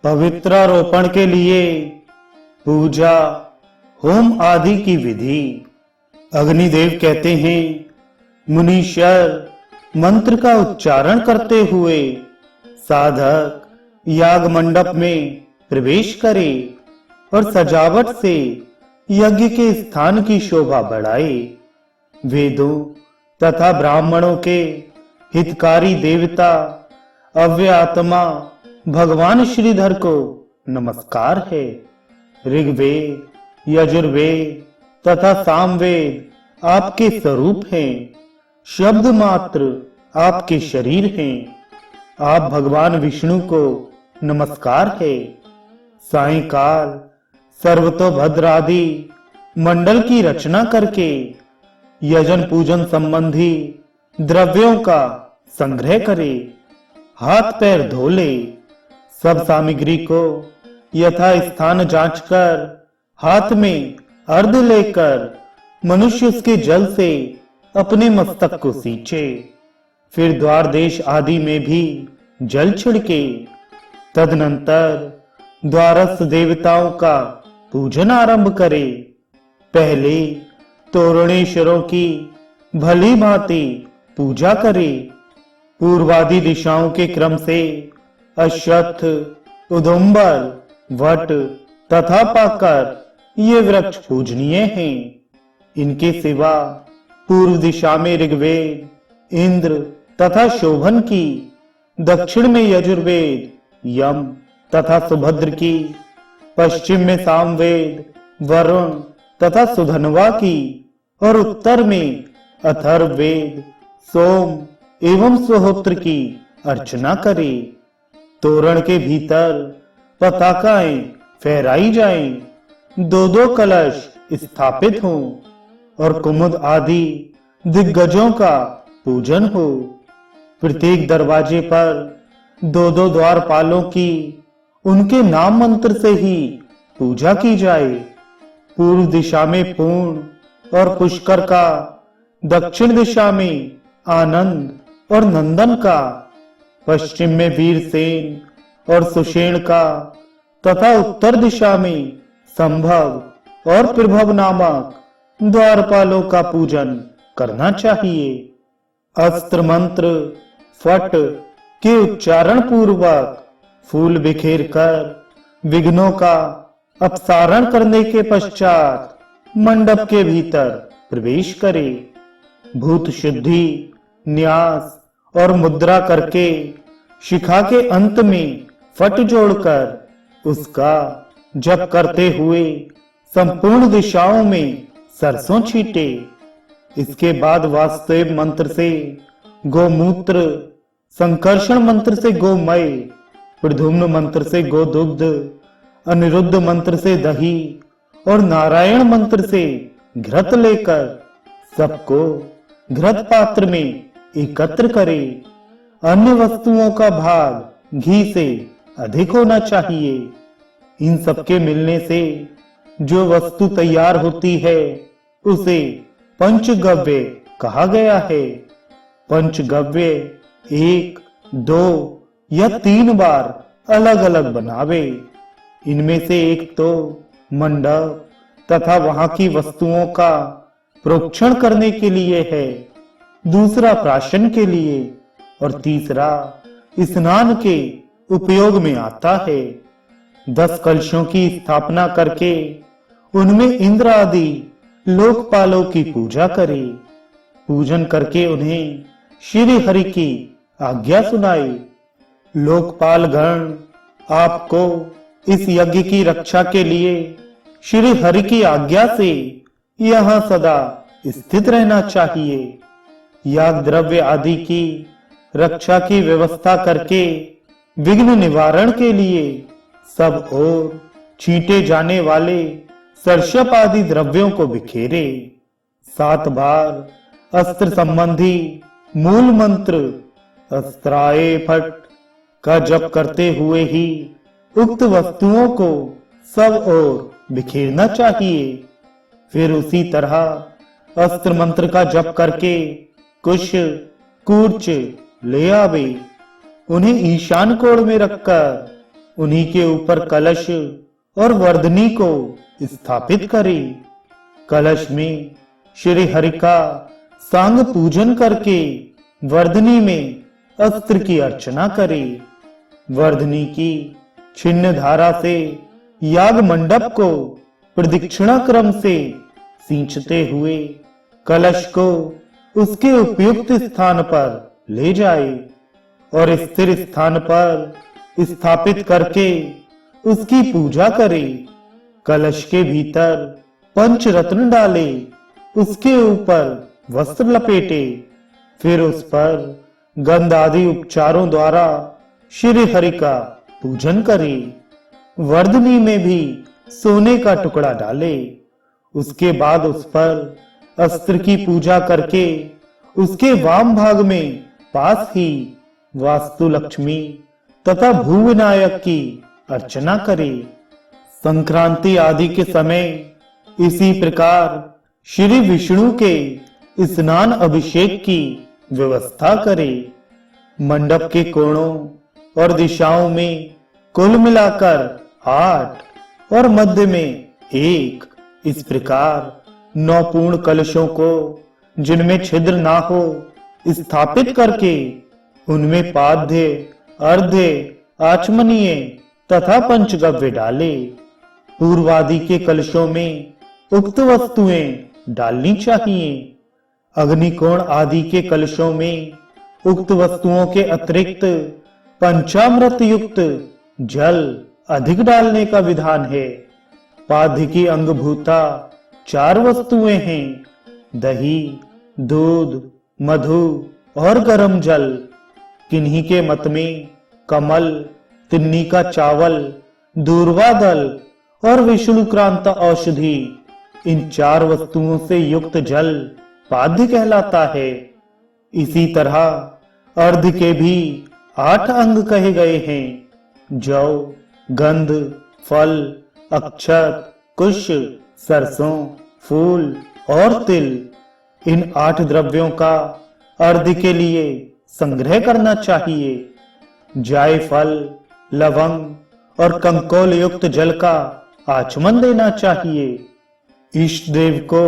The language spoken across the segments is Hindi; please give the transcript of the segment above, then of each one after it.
पवित्रारोपण के लिए पूजा होम आदि की विधि। अग्निदेव कहते हैं, मुनीश्वर मंत्र का उच्चारण करते हुए साधक याग मंडप में प्रवेश करे और सजावट से यज्ञ के स्थान की शोभा बढ़ाए। वेदों तथा ब्राह्मणों के हितकारी देवता अव्य आत्मा भगवान श्रीधर को नमस्कार है। ऋग्वेद, यजुर्वेद तथा सामवेद आपके स्वरूप हैं। शब्द मात्र आपके शरीर हैं। आप भगवान विष्णु को नमस्कार है। सायंकाल सर्वतोभद्र आदि मंडल की रचना करके यजन पूजन संबंधी द्रव्यों का संग्रह करे। हाथ पैर धो ले। सब सामग्री को यथा स्थान जांचकर हाथ में अर्घ लेकर मनुष्य उसके जल से अपने मस्तक को सींचे। फिर द्वार देश आदि में भी जल छिड़के। तदनंतर द्वारस्थ देवताओं का पूजन आरंभ करे। पहले तोरणेश्वरों की भली भांति पूजा करे। पूर्वादि दिशाओं के क्रम से अश्वत्थ, उदुम्बर, वट तथा पाकर ये वृक्ष पूजनीय हैं। इनके सिवा पूर्व दिशा में ऋग्वेद, इंद्र तथा शोभन की, दक्षिण में यजुर्वेद, यम तथा सुभद्र की, पश्चिम में सामवेद, वरुण तथा सुधनवा की और उत्तर में अथर्ववेद, सोम एवं सोहोत्र की अर्चना करे। तोरण के भीतर पताकाएं फहराई जाएं। दो दो कलश स्थापित हों और कुमुद आदि दिग्गजों का पूजन हो। प्रत्येक दरवाजे पर दो दो द्वारपालों की उनके नाम मंत्र से ही पूजा की जाए। पूर्व दिशा में पूर्ण और पुष्कर का, दक्षिण दिशा में आनंद और नंदन का, पश्चिम में वीरसेन और सुषेण का तथा उत्तर दिशा में संभव और प्रभव नामक द्वारपालों का पूजन करना चाहिए। अस्त्र मंत्र फट के उच्चारण पूर्वक फूल बिखेर कर विघ्नों का अपसारण करने के पश्चात मंडप के भीतर प्रवेश करे। भूत शुद्धि, न्यास और मुद्रा करके शिखा के अंत में फट जोड़कर उसका जप करते हुए संपूर्ण दिशाओं में सरसों छीटे। इसके बाद वास्तव मंत्र से गोमूत्र, संकर्षण मंत्र से गोमय, प्रद्युम्न मंत्र से गोदुग्ध, अनिरुद्ध मंत्र से दही और नारायण मंत्र से घृत लेकर सबको घृत पात्र में एकत्र करे। अन्य वस्तुओं का भाग घी से अधिक होना चाहिए। इन सबके मिलने से जो वस्तु तैयार होती है उसे पंचगव्य कहा गया है। पंचगव्य 1, 2 या 3 बार अलग अलग बनावे। इनमें से एक तो मंडप तथा वहां की वस्तुओं का प्रोक्षण करने के लिए है, दूसरा प्राशन के लिए और तीसरा स्नान के उपयोग में आता है। 10 कलशों की स्थापना करके उनमें इंद्र आदि लोकपालों की पूजा करे। पूजन करके उन्हें श्री हरि की आज्ञा सुनाए। लोकपाल गण आपको इस यज्ञ की रक्षा के लिए श्री हरि की आज्ञा से यहाँ सदा स्थित रहना चाहिए। याग द्रव्य आदि की रक्षा की व्यवस्था करके विघ्न निवारण के लिए सब ओर छींटे जाने वाले सर्षप आदि द्रव्यों को बिखेरे। 7 बार अस्त्र संबंधी मूल मंत्र अस्त्राय फट का जप करते हुए ही उक्त वस्तुओं को सब ओर बिखेरना चाहिए। फिर उसी तरह अस्त्र मंत्र का जप करके कुश कूर्च ले आवे। उन्हें ईशान कोण में रखकर उन्हीं के ऊपर कलश और वर्धनी को स्थापित करे। कलश में श्री हरि का सांग पूजन करके वर्धनी में अस्त्र की अर्चना करे। वर्धनी की छिन्न धारा से याग मंडप को प्रदक्षिणा क्रम से सींचते हुए कलश को उसके उपयुक्त स्थान पर ले जाए और स्थिर स्थान पर स्थापित करके उसकी पूजा करे। कलश के भीतर पंचरत्न डाले, उसके ऊपर वस्त्र लपेटे, फिर उस पर गंध आदि उपचारों द्वारा श्री हरि का पूजन करे। वर्धनी में भी सोने का टुकड़ा डाले। उसके बाद उस पर अस्त्र की पूजा करके उसके वाम भाग में पास ही वास्तु लक्ष्मी तथा भूविनायक की अर्चना करे। संक्रांति आदि के समय इसी प्रकार श्री विष्णु के स्नान अभिषेक की व्यवस्था करे। मंडप के कोणों और दिशाओं में कुल मिलाकर 8 और मध्य में 1 इस प्रकार 9 पूर्ण कलशों को, जिनमें छिद्र ना हो, स्थापित करके उनमें पाद्य, अर्ध्य, आचमनीय तथा पंचगव्य डाले। पूर्वादि के कलशों में उक्त वस्तुएं डालनी चाहिए। अग्निकोण आदि के कलशों में उक्त वस्तुओं के अतिरिक्त पंचामृत युक्त जल अधिक डालने का विधान है। पाद्य की अंगभूता 4 वस्तुएं हैं: दही, दूध, मधु और गरम जल। किन्हीं के मत में कमल, तिन्नी का चावल, दूर्वा दल और विष्णुक्रांत औषधि, इन 4 वस्तुओं से युक्त जल पाद्य कहलाता है। इसी तरह अर्ध के भी 8 अंग कहे गए हैं: जौ, गंध, फल, अक्षत, कुश, सरसों, फूल और तिल। इन 8 द्रव्यों का अर्ध के लिए संग्रह करना चाहिए। जायफल, लवंग और कंकोल युक्त जल का आचमन देना चाहिए। इष्ट देव को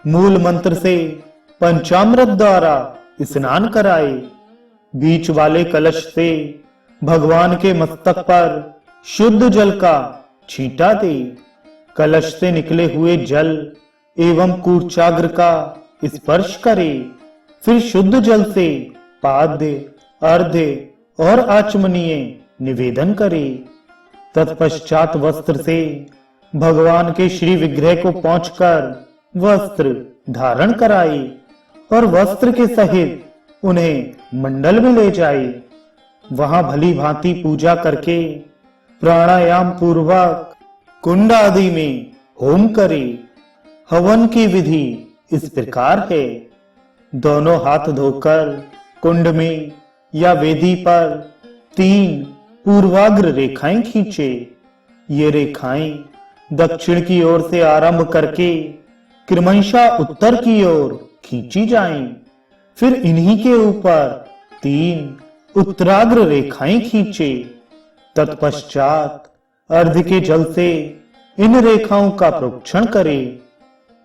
मूल मंत्र से पंचामृत द्वारा स्नान कराए। बीच वाले कलश से भगवान के मस्तक पर शुद्ध जल का छींटा दे। कलश से निकले हुए जल एवं कूर्चाग्र का स्पर्श करे। फिर शुद्ध जल से पाद्य, अर्ध्य और आचमनीय निवेदन करे। तत्पश्चात वस्त्र से भगवान के श्री विग्रह को पहुंचकर वस्त्र धारण कराए और वस्त्र के सहित उन्हें मंडल में ले जाए। वहां भली भांति पूजा करके प्राणायाम पूर्वक कुंड आदि में होम करे। हवन की विधि इस प्रकार है: दोनों हाथ धोकर कुंड में या वेदी पर 3 पूर्वाग्र रेखाएं खींचे। ये रेखाएं दक्षिण की ओर से आरंभ करके क्रमशः उत्तर की ओर खींची जाएं। फिर इन्हीं के ऊपर 3 उत्तराग्र रेखाएं खींचे। तत्पश्चात अर्ध के जल से इन रेखाओं का प्रोक्षण करे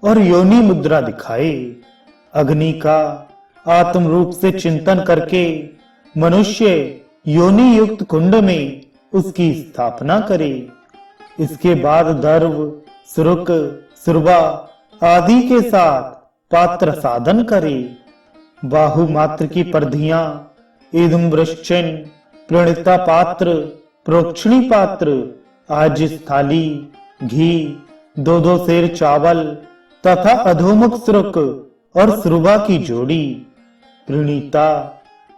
और योनि मुद्रा दिखाए। अग्नि का आत्म रूप से चिंतन करके मनुष्य योनि युक्त कुंड में उसकी स्थापना करे। इसके बाद दर्व, सुरुक, सुरबा आदि के साथ पात्र साधन करे। बाहु मात्र की परधियां, ईदुम वृश्चिन, प्रणिता पात्र, प्रोक्षणी पात्र, आजिस थाली, घी, 2-2 सेर चावल तथा अधोमुख सुरुक और सुरबा की जोड़ी। प्रणीता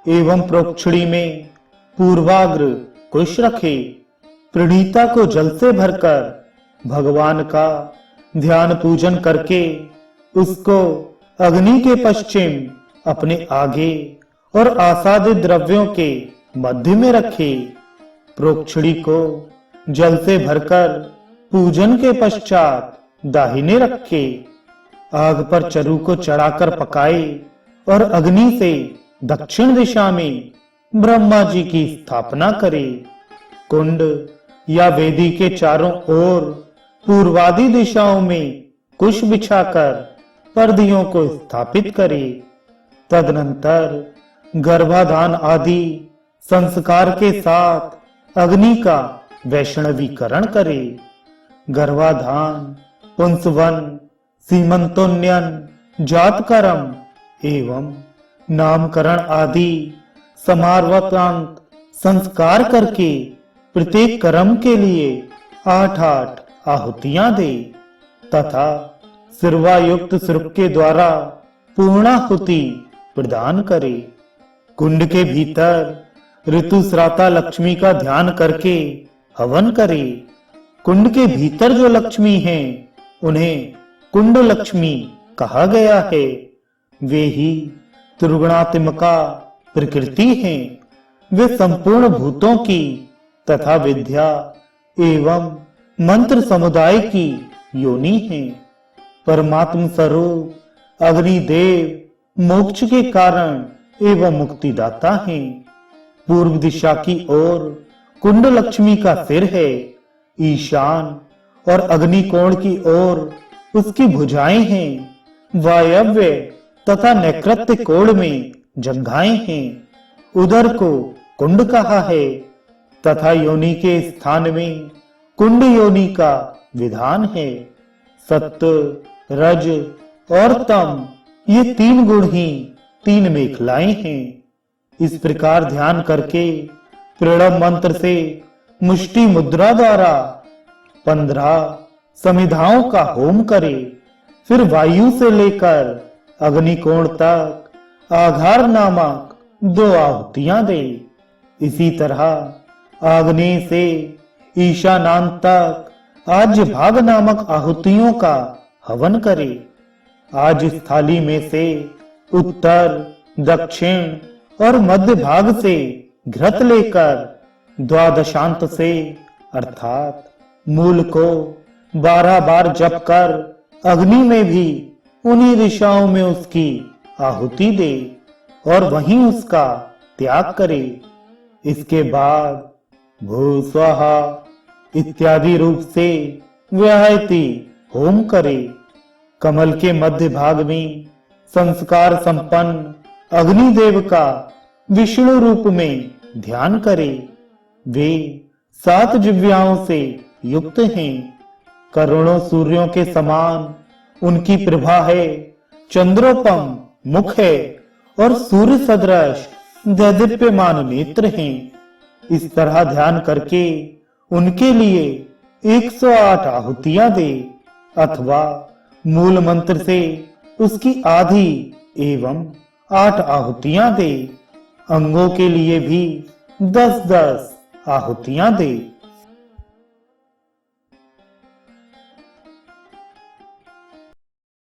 एवं प्रोक्षणी में पूर्वाग्र कुश रखे। प्रणीता को जल से भरकर भगवान का ध्यान पूजन करके उसको अग्नि के पश्चिम अपने आगे और आसादित द्रव्यों के मध्य में रखे। प्रोक्षणी को जल से भरकर पूजन के पश्चात दाहिने रखे। आग पर चरु को चढ़ाकर पकाए और अग्नि से दक्षिण दिशा में ब्रह्मा जी की स्थापना करे। कुंड या वेदी के चारों ओर पूर्वादि दिशाओं में कुश बिछाकर पर्दियों को स्थापित करे। तदनंतर गर्भाधान आदि संस्कार के साथ अग्नि का वैष्णवीकरण करे। गर्भाधान, पुंसवन, सीमंतोन्नयन, जातकर्म एवं नामकरण आदि समारोहांत संस्कार करके प्रत्येक कर्म के लिए 8-8 आहुतियां दे तथा सिरवायुक्त सिर के द्वारा पूर्णाहुति प्रदान करे। कुंड के भीतर ऋतुस्राता लक्ष्मी का ध्यान करके हवन करे। कुंड के भीतर जो लक्ष्मी हैं, उन्हें कुंड लक्ष्मी कहा गया है। वे ही त्रिगुणात्मिका प्रकृति हैं। वे संपूर्ण भूतों की तथा विद्या एवं मंत्र समुदाय की योनि हैं। परमात्म स्वरूप अग्निदेव मोक्ष के कारण एवं मुक्तिदाता हैं। पूर्व दिशा की ओर कुंड लक्ष्मी का सिर है। ईशान और अग्निकोण की ओर उसकी भुजाएं हैं। वायव्य तथा नैऋत्य कोण में जंघाएं हैं। उदर को कुंड कहा है तथा योनि के स्थान में कुंड योनि का विधान है। सत्व, रज और तम ये 3 गुण ही 3 मेखलाएं हैं। इस प्रकार ध्यान करके प्रणव मंत्र से मुष्टि मुद्रा द्वारा 15 समिधाओं का होम करे। फिर वायु से लेकर अग्निकोण तक आघार नामक 2 आहुतियां दे। इसी तरह आग्नेय से ईशानांत तक आज्य भाग नामक आहुतियों का हवन करे। आज इस थाली में से उत्तर, दक्षिण और मध्य भाग से घृत लेकर द्वादशांत से अर्थात मूल को 12 बार जप कर अग्नि में भी उन्हीं दिशाओं में उसकी आहुति दे और वहीं उसका त्याग करे। इसके बाद भू स्वाहा इत्यादि रूप से व्याहति होम करे। कमल के मध्य भाग में संस्कार संपन्न अग्निदेव का विष्णु रूप में ध्यान करे। वे 7 जिह्वाओं से युक्त हैं। करोड़ों सूर्यों के समान उनकी प्रभा है। चंद्रोपम मुख है और सूर्य सदृश दैदीप्यमान नेत्र हैं। इस तरह ध्यान करके उनके लिए 108 आहुतियां दे अथवा मूल मंत्र से उसकी आधी एवं 8 आहुतियां दे। अंगों के लिए भी 10-10 आहुतियां दे।